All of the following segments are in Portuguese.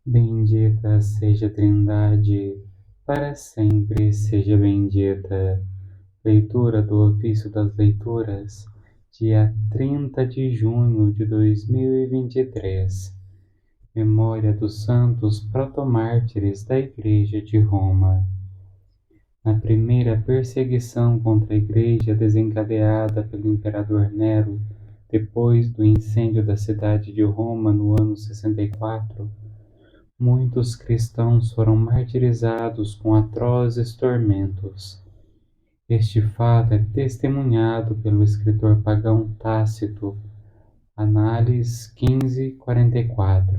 Bendita seja a Trindade, para sempre seja bendita. Leitura do Ofício das Leituras, dia 30 de junho de 2023. Memória dos santos protomártires da Igreja de Roma. Na primeira perseguição contra a Igreja desencadeada pelo imperador Nero, depois do incêndio da cidade de Roma no ano 64, muitos cristãos foram martirizados com atrozes tormentos. Este fato é testemunhado pelo escritor pagão Tácito, Anális 15:44,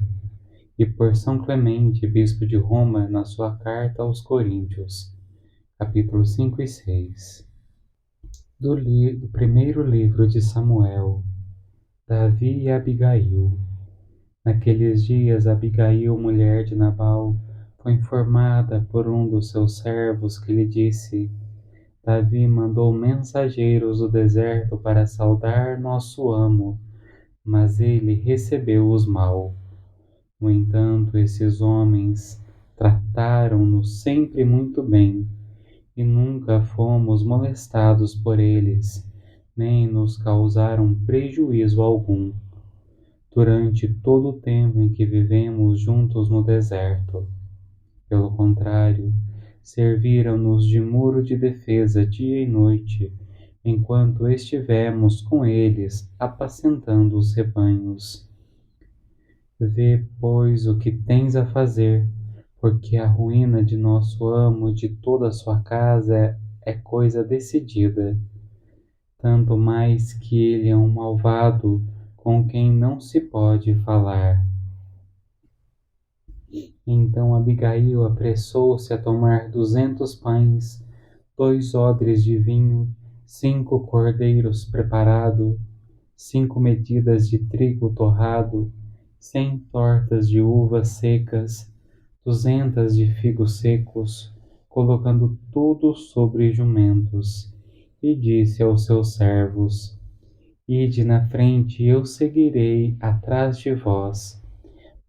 e por São Clemente, bispo de Roma, na sua carta aos Coríntios, capítulos 5 e 6. Do primeiro livro de Samuel, Davi e Abigail. Naqueles dias, Abigail, mulher de Nabal, foi informada por um dos seus servos que lhe disse: Davi mandou mensageiros do deserto para saudar nosso amo, mas ele recebeu-os mal. No entanto, esses homens trataram-nos sempre muito bem, e nunca fomos molestados por eles, nem nos causaram prejuízo algum, durante todo o tempo em que vivemos juntos no deserto. Pelo contrário, serviram-nos de muro de defesa dia e noite, enquanto estivemos com eles apacentando os rebanhos. Vê, pois, o que tens a fazer, porque a ruína de nosso amo e de toda a sua casa é coisa decidida, tanto mais que ele é um malvado com quem não se pode falar. Então Abigail apressou-se a tomar 200 pães, 2 odres de vinho, 5 cordeiros preparados, 5 medidas de trigo torrado, 100 tortas de uvas secas, 200 de figos secos, colocando tudo sobre jumentos, e disse aos seus servos: Ide na frente, e eu seguirei atrás de vós.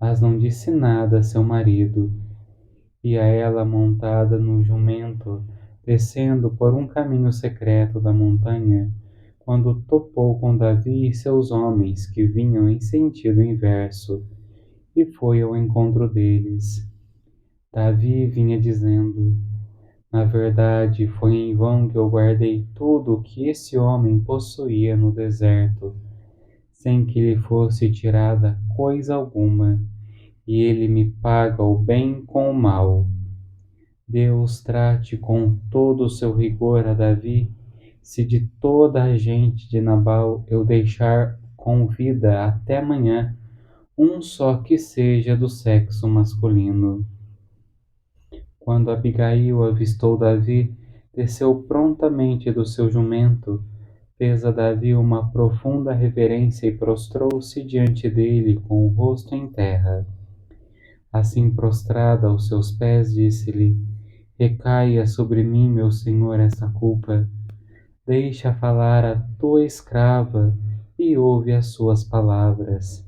Mas não disse nada a seu marido. E a ela montada no jumento, descendo por um caminho secreto da montanha, quando topou com Davi e seus homens que vinham em sentido inverso, e foi ao encontro deles. Davi vinha dizendo: Na verdade, foi em vão que eu guardei tudo o que esse homem possuía no deserto, sem que lhe fosse tirada coisa alguma, e ele me paga o bem com o mal. Deus trate com todo o seu rigor a Davi, se de toda a gente de Nabal eu deixar com vida até amanhã um só que seja do sexo masculino. Quando Abigail avistou Davi, desceu prontamente do seu jumento, fez a Davi uma profunda reverência e prostrou-se diante dele com o rosto em terra. Assim prostrada aos seus pés, disse-lhe: Recaia sobre mim, meu senhor, essa culpa. Deixa falar a tua escrava e ouve as suas palavras.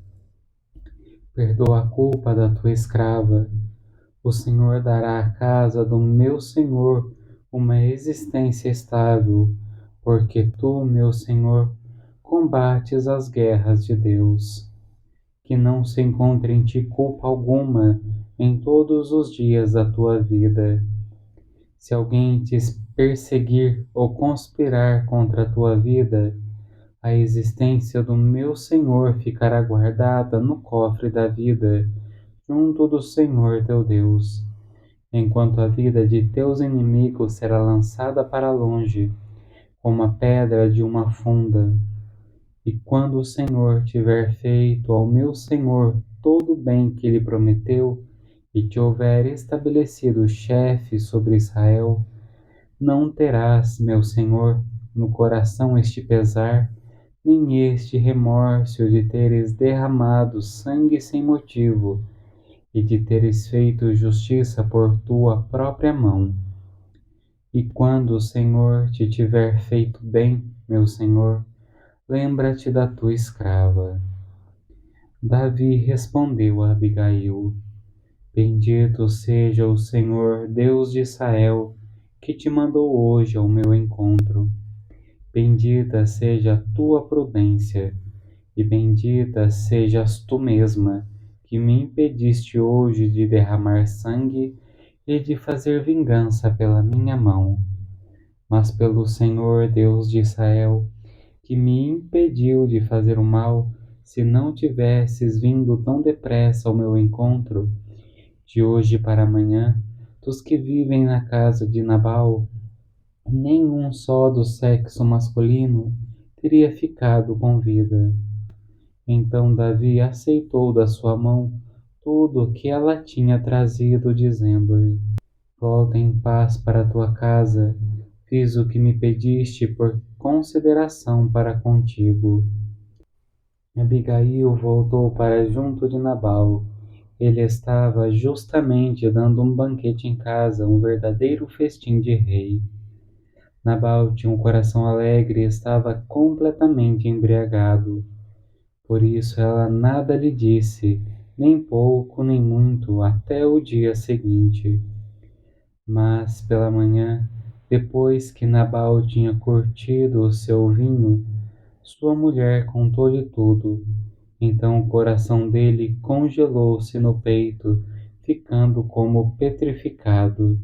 Perdoa a culpa da tua escrava. O Senhor dará à casa do meu senhor uma existência estável, porque tu, meu senhor, combates as guerras de Deus. Que não se encontre em ti culpa alguma em todos os dias da tua vida. Se alguém te perseguir ou conspirar contra a tua vida, a existência do meu Senhor ficará guardada no cofre da vida, junto do Senhor teu Deus, enquanto a vida de teus inimigos será lançada para longe, como a pedra de uma funda. E quando o Senhor tiver feito ao meu Senhor todo o bem que lhe prometeu, e te houver estabelecido chefe sobre Israel, não terás, meu Senhor, no coração este pesar, nem este remorso de teres derramado sangue sem motivo, e de teres feito justiça por tua própria mão. E quando o Senhor te tiver feito bem, meu Senhor, lembra-te da tua escrava. Davi respondeu a Abigail: Bendito seja o Senhor, Deus de Israel, que te mandou hoje ao meu encontro. Bendita seja a tua prudência, e bendita sejas tu mesma, que me impediste hoje de derramar sangue e de fazer vingança pela minha mão, mas pelo Senhor Deus de Israel, que me impediu de fazer o mal. Se não tivesses vindo tão depressa ao meu encontro, de hoje para amanhã, dos que vivem na casa de Nabal, nenhum só do sexo masculino teria ficado com vida. Então Davi aceitou da sua mão tudo o que ela tinha trazido, dizendo-lhe: Volta em paz para tua casa, fiz o que me pediste por consideração para contigo. Abigail voltou para junto de Nabal. Ele estava justamente dando um banquete em casa, um verdadeiro festim de rei. Nabal tinha um coração alegre e estava completamente embriagado. Por isso ela nada lhe disse, nem pouco nem muito, até o dia seguinte. Mas pela manhã, depois que Nabal tinha curtido o seu vinho, sua mulher contou-lhe tudo. Então o coração dele congelou-se no peito, ficando como petrificado.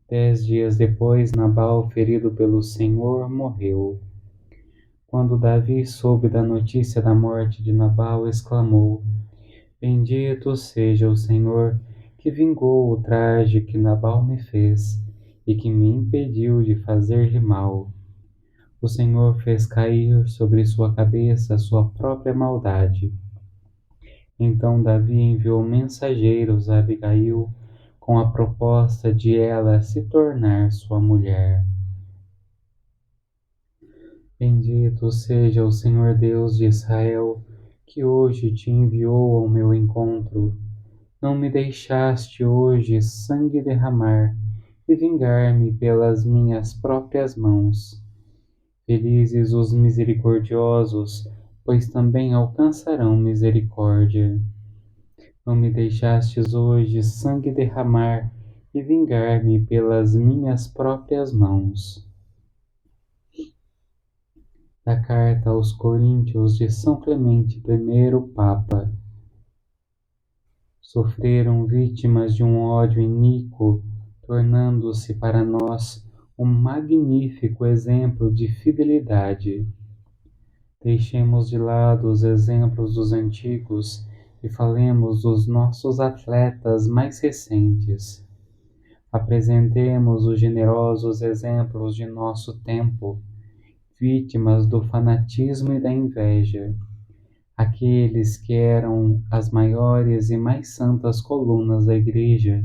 10 dias depois, Nabal, ferido pelo Senhor, morreu. Quando Davi soube da notícia da morte de Nabal, exclamou: Bendito seja o Senhor, que vingou o traje que Nabal me fez e que me impediu de fazer-lhe mal. O Senhor fez cair sobre sua cabeça a sua própria maldade. Então Davi enviou mensageiros a Abigail com a proposta de ela se tornar sua mulher. Bendito seja o Senhor Deus de Israel, que hoje te enviou ao meu encontro. Não me deixaste hoje sangue derramar e vingar-me pelas minhas próprias mãos. Felizes os misericordiosos, pois também alcançarão misericórdia. Não me deixastes hoje sangue derramar e vingar-me pelas minhas próprias mãos. Da carta aos Coríntios de São Clemente I, Papa. Sofreram vítimas de um ódio iníquo, tornando-se para nós um magnífico exemplo de fidelidade. Deixemos de lado os exemplos dos antigos e falemos dos nossos atletas mais recentes. Apresentemos os generosos exemplos de nosso tempo, vítimas do fanatismo e da inveja, aqueles que eram as maiores e mais santas colunas da Igreja,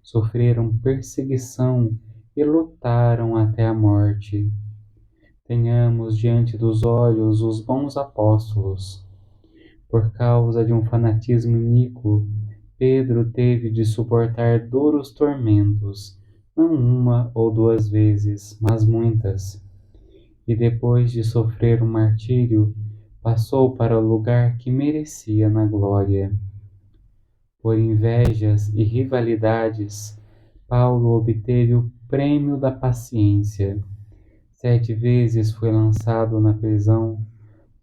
sofreram perseguição e lutaram até a morte. Tenhamos diante dos olhos os bons apóstolos. Por causa de um fanatismo iníquo, Pedro teve de suportar duros tormentos, não uma ou duas vezes, mas muitas. E depois de sofrer o martírio, passou para o lugar que merecia na glória. Por invejas e rivalidades, Paulo obteve o prêmio da paciência. 7 vezes foi lançado na prisão,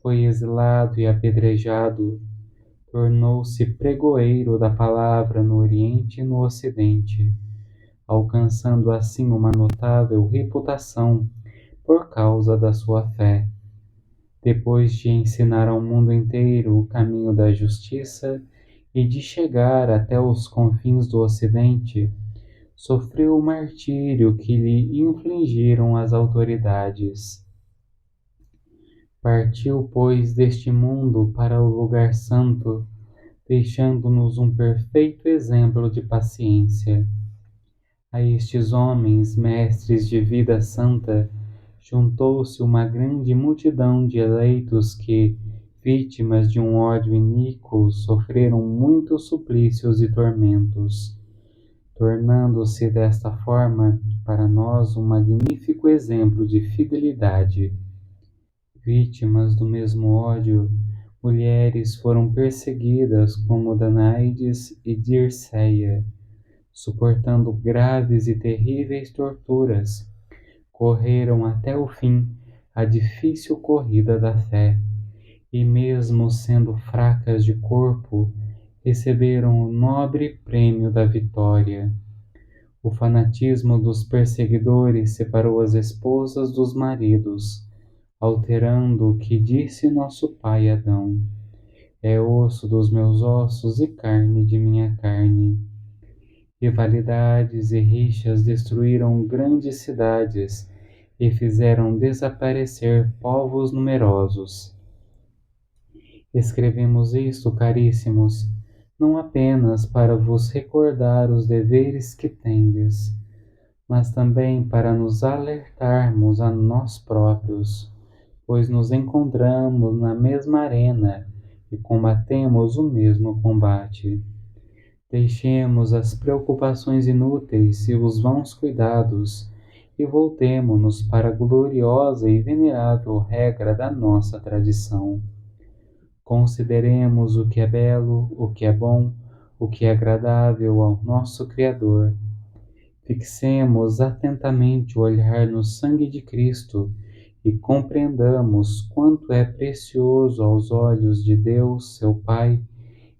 foi exilado e apedrejado, tornou-se pregoeiro da palavra no Oriente e no Ocidente, alcançando assim uma notável reputação por causa da sua fé. Depois de ensinar ao mundo inteiro o caminho da justiça e de chegar até os confins do Ocidente, sofreu o martírio que lhe infligiram as autoridades. Partiu, pois, deste mundo para o lugar santo, deixando-nos um perfeito exemplo de paciência. A estes homens, mestres de vida santa, juntou-se uma grande multidão de eleitos que, vítimas de um ódio iníquo, sofreram muitos suplícios e tormentos, tornando-se desta forma para nós um magnífico exemplo de fidelidade. Vítimas do mesmo ódio, Mulheres foram perseguidas como Danaides e Dirceia, suportando graves e terríveis torturas, correram até o fim a difícil corrida da fé, e mesmo sendo fracas de corpo, receberam o nobre prêmio da vitória. O fanatismo dos perseguidores separou as esposas dos maridos, alterando o que disse nosso pai Adão: é osso dos meus ossos e carne de minha carne. Rivalidades e rixas destruíram grandes cidades e fizeram desaparecer povos numerosos. Escrevemos isto, caríssimos, não apenas para vos recordar os deveres que tendes, mas também para nos alertarmos a nós próprios, pois nos encontramos na mesma arena e combatemos o mesmo combate. Deixemos as preocupações inúteis e os vãos cuidados e voltemo-nos para a gloriosa e venerável regra da nossa tradição. Consideremos o que é belo, o que é bom, o que é agradável ao nosso Criador. Fixemos atentamente o olhar no sangue de Cristo e compreendamos quanto é precioso aos olhos de Deus, seu Pai,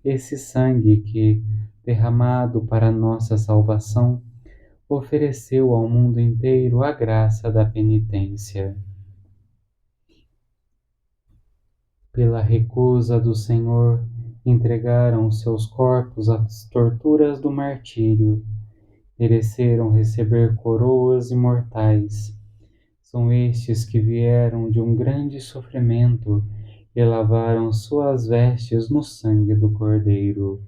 esse sangue que, derramado para nossa salvação, ofereceu ao mundo inteiro a graça da penitência. Pela recusa do Senhor, entregaram seus corpos às torturas do martírio, mereceram receber coroas imortais. São estes que vieram de um grande sofrimento e lavaram suas vestes no sangue do Cordeiro.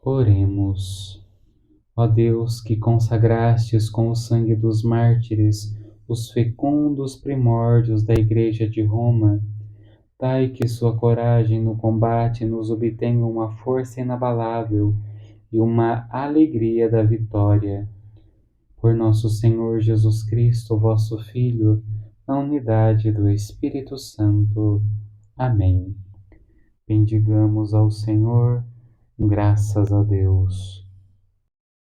Oremos. Ó Deus, que consagrastes com o sangue dos mártires os fecundos primórdios da Igreja de Roma, dai que sua coragem no combate nos obtenha uma força inabalável e uma alegria da vitória. Por nosso Senhor Jesus Cristo, vosso Filho, na unidade do Espírito Santo. Amém. Bendigamos ao Senhor, graças a Deus.